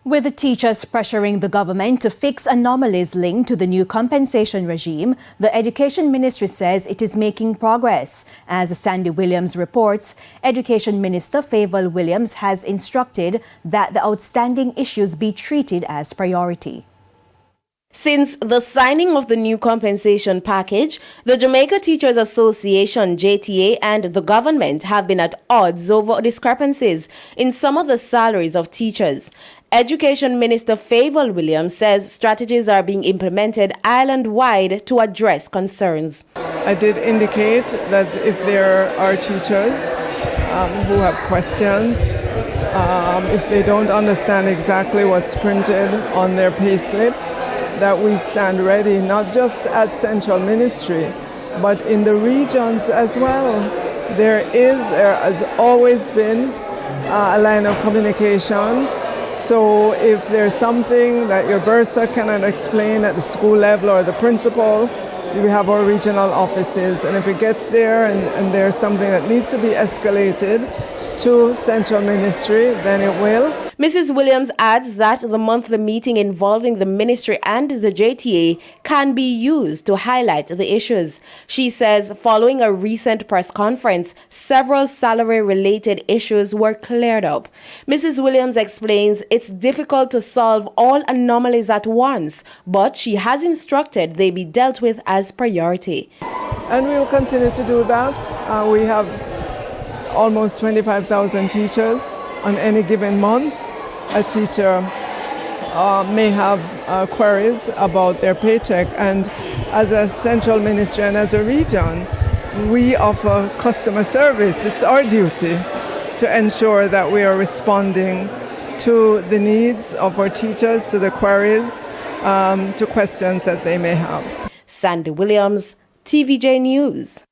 With the teachers pressuring the government to fix anomalies linked to the new compensation regime, the Education Ministry says it is making progress. As Sandy Williams reports, Education Minister Favour Williams has instructed that the outstanding issues be treated as priority. Since the signing of the new compensation package, the Jamaica Teachers Association (JTA) and the government have been at odds over discrepancies in some of the salaries of teachers. Education Minister Favour Williams says strategies are being implemented island-wide to address concerns. I did indicate that if there are teachers who have questions, if they don't understand exactly what's printed on their payslip, that we stand ready, not just at Central Ministry, but in the regions as well. There has always been a line of communication. So if there's something that your bursar cannot explain at the school level or the principal, we have our regional offices. And if it gets there and there's something that needs to be escalated to Central Ministry, then it will. Mrs. Williams adds that the monthly meeting involving the ministry and the JTA can be used to highlight the issues. She says following a recent press conference, several salary-related issues were cleared up. Mrs. Williams explains it's difficult to solve all anomalies at once, but she has instructed they be dealt with as priority. And we will continue to do that. We have almost 25,000 teachers on any given month. A teacher may have queries about their paycheck, and as a central ministry and as a region, we offer customer service. It's our duty to ensure that we are responding to the needs of our teachers, to the queries, to questions that they may have. Sandy Williams, TVJ News.